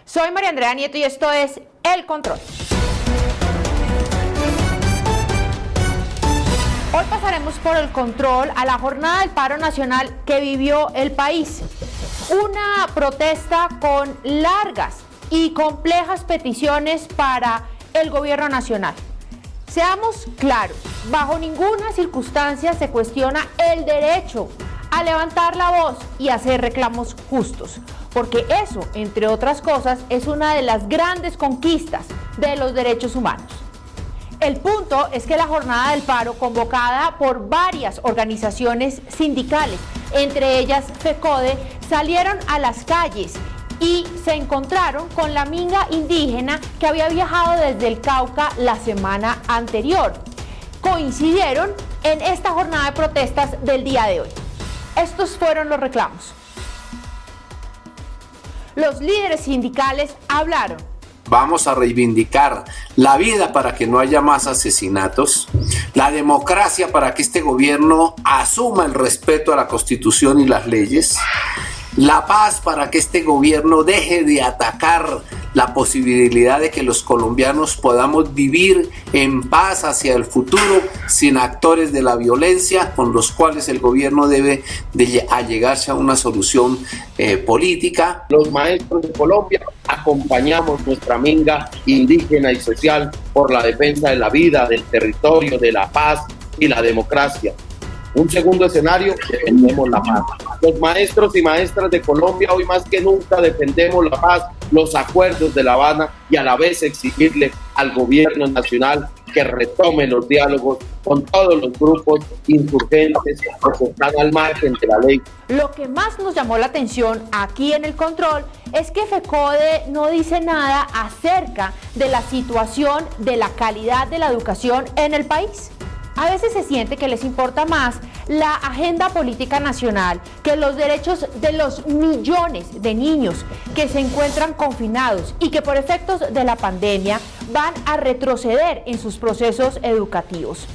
Soy María Andrea Nieto y esto es El Control. Hoy pasaremos por el control a la jornada del paro nacional que vivió el país. Una protesta con largas y complejas peticiones para el gobierno nacional. Seamos claros, bajo ninguna circunstancia se cuestiona el derecho a levantar la voz y hacer reclamos justos, porque eso, entre otras cosas, es una de las grandes conquistas de los derechos humanos. El punto es que la jornada del paro, convocada por varias organizaciones sindicales, entre ellas FECODE, salieron a las calles y se encontraron con la minga indígena que había viajado desde el Cauca la semana anterior. Coincidieron en esta jornada de protestas del día de hoy. Estos fueron los reclamos. Los líderes sindicales hablaron. Vamos a reivindicar la vida para que no haya más asesinatos, la democracia para que este gobierno asuma el respeto a la Constitución y las leyes, la paz para que este gobierno deje de atacar la posibilidad de que los colombianos podamos vivir en paz hacia el futuro sin actores de la violencia con los cuales el gobierno debe de allegarse a una solución política. Los maestros de Colombia acompañamos nuestra minga indígena y social por la defensa de la vida, del territorio, de la paz y la democracia. Un segundo escenario, defendemos la paz. Los maestros y maestras de Colombia hoy más que nunca defendemos la paz, los acuerdos de La Habana y a la vez exigirle al gobierno nacional que retome los diálogos con todos los grupos insurgentes que están al margen de la ley. Lo que más nos llamó la atención aquí en El Control es que FECODE no dice nada acerca de la situación de la calidad de la educación en el país. A veces se siente que les importa más la agenda política nacional que los derechos de los millones de niños que se encuentran confinados y que por efectos de la pandemia van a retroceder en sus procesos educativos.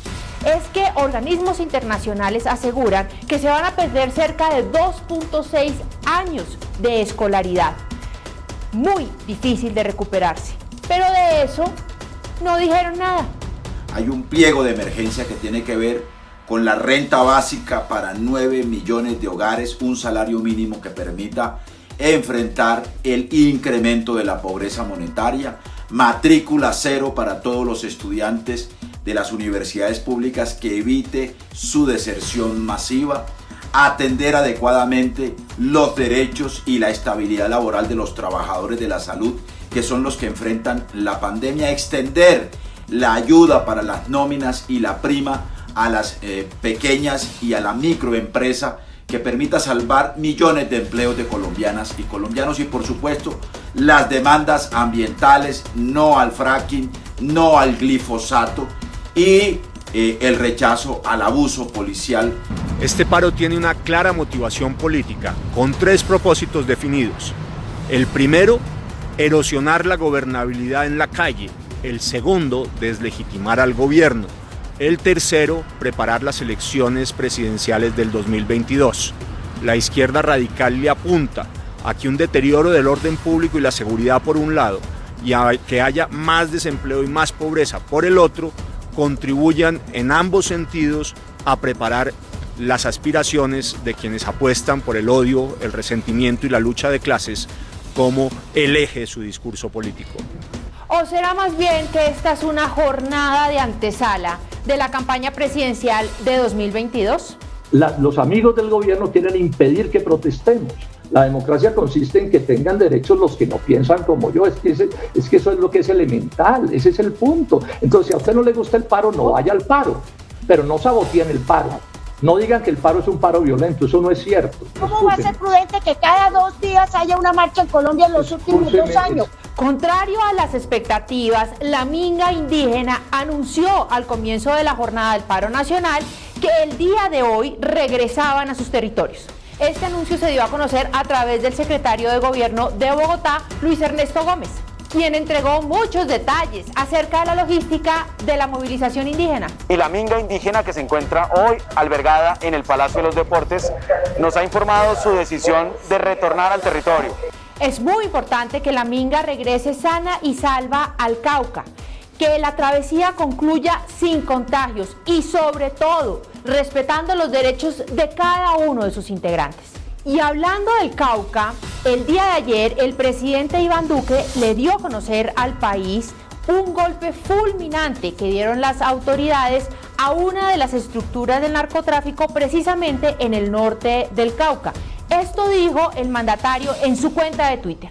Es que organismos internacionales aseguran que se van a perder cerca de 2.6 años de escolaridad. Muy difícil de recuperarse. Pero de eso no dijeron nada. Hay un pliego de emergencia que tiene que ver con la renta básica para 9 millones de hogares, un salario mínimo que permita enfrentar el incremento de la pobreza monetaria, matrícula cero para todos los estudiantes de las universidades públicas que evite su deserción masiva, atender adecuadamente los derechos y la estabilidad laboral de los trabajadores de la salud, que son los que enfrentan la pandemia, extender la ayuda para las nóminas y la prima a las pequeñas y a la microempresa que permita salvar millones de empleos de colombianas y colombianos y por supuesto las demandas ambientales, no al fracking, no al glifosato y el rechazo al abuso policial. Este paro tiene una clara motivación política con 3 propósitos definidos. El primero, erosionar la gobernabilidad en la calle. El segundo, deslegitimar al gobierno. El tercero, preparar las elecciones presidenciales del 2022. La izquierda radical le apunta a que un deterioro del orden público y la seguridad por un lado y a que haya más desempleo y más pobreza por el otro, contribuyan en ambos sentidos a preparar las aspiraciones de quienes apuestan por el odio, el resentimiento y la lucha de clases como el eje de su discurso político. ¿O será más bien que esta es una jornada de antesala de la campaña presidencial de 2022? Los amigos del gobierno quieren impedir que protestemos. La democracia consiste en que tengan derechos los que no piensan como yo. Es que eso es lo que es elemental, ese es el punto. Entonces, si a usted no le gusta el paro, no vaya al paro, pero no saboteen el paro. No digan que el paro es un paro violento, eso no es cierto. ¿Cómo va a ser prudente que cada 2 días haya una marcha en Colombia en los últimos 2 años? Contrario a las expectativas, la minga indígena anunció al comienzo de la jornada del paro nacional que el día de hoy regresaban a sus territorios. Este anuncio se dio a conocer a través del secretario de Gobierno de Bogotá, Luis Ernesto Gómez, quien entregó muchos detalles acerca de la logística de la movilización indígena. Y la minga indígena que se encuentra hoy albergada en el Palacio de los Deportes nos ha informado su decisión de retornar al territorio. es muy importante que la Minga regrese sana y salva al Cauca, que la travesía concluya sin contagios y sobre todo respetando los derechos de cada uno de sus integrantes. Y hablando del Cauca, el día de ayer el presidente Iván Duque le dio a conocer al país un golpe fulminante que dieron las autoridades a una de las estructuras del narcotráfico precisamente en el norte del Cauca. Esto dijo el mandatario en su cuenta de Twitter.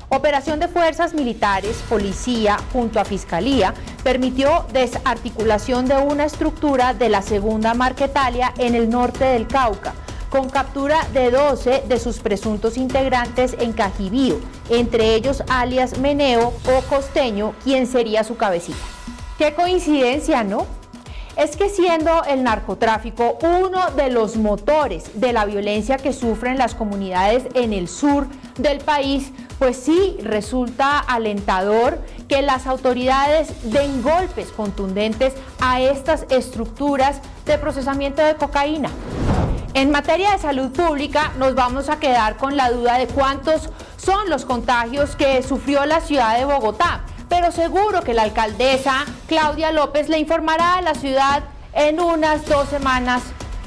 Operación de fuerzas militares, policía, junto a Fiscalía, permitió desarticulación de una estructura de la segunda Marquetalia en el norte del Cauca, con captura de 12 de sus presuntos integrantes en Cajibío, entre ellos alias Meneo o Costeño, quien sería su cabecilla. ¡Qué coincidencia!, ¿no? Es que siendo el narcotráfico uno de los motores de la violencia que sufren las comunidades en el sur del país, pues sí resulta alentador que las autoridades den golpes contundentes a estas estructuras de procesamiento de cocaína. En materia de salud pública nos vamos a quedar con la duda de cuántos son los contagios que sufrió la ciudad de Bogotá, pero seguro que la alcaldesa Claudia López le informará a la ciudad en unas 2 semanas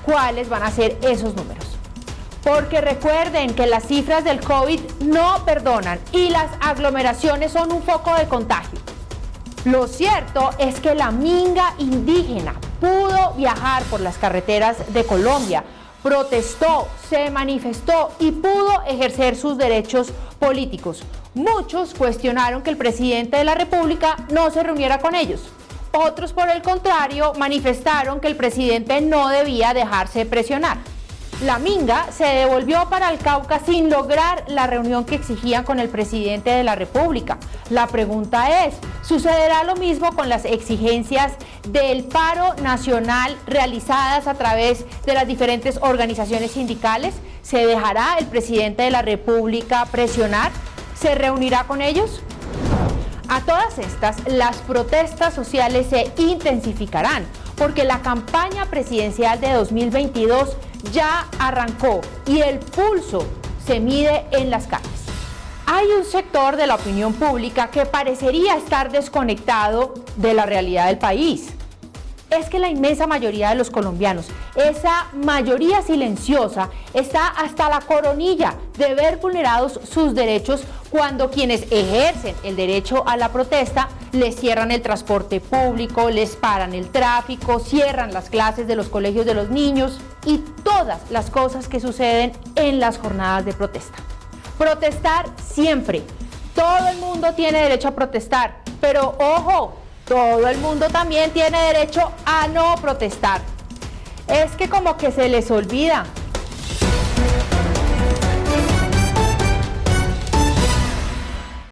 cuáles van a ser esos números. Porque recuerden que las cifras del COVID no perdonan y las aglomeraciones son un foco de contagio. Lo cierto es que la Minga indígena pudo viajar por las carreteras de Colombia, protestó, se manifestó y pudo ejercer sus derechos políticos. Muchos cuestionaron que el presidente de la República no se reuniera con ellos. Otros, por el contrario, manifestaron que el presidente no debía dejarse presionar. La Minga se devolvió para el Cauca sin lograr la reunión que exigían con el presidente de la República. La pregunta es, ¿sucederá lo mismo con las exigencias del paro nacional realizadas a través de las diferentes organizaciones sindicales? ¿Se dejará el presidente de la República presionar? ¿Se reunirá con ellos? A todas estas, las protestas sociales se intensificarán porque la campaña presidencial de 2022 ya arrancó y el pulso se mide en las calles. Hay un sector de la opinión pública que parecería estar desconectado de la realidad del país. Es que la inmensa mayoría de los colombianos, esa mayoría silenciosa, está hasta la coronilla de ver vulnerados sus derechos cuando quienes ejercen el derecho a la protesta les cierran el transporte público, les paran el tráfico, cierran las clases de los colegios de los niños y todas las cosas que suceden en las jornadas de protesta. Protestar siempre. Todo el mundo tiene derecho a protestar, pero ojo, todo el mundo también tiene derecho a no protestar. Es que como que se les olvida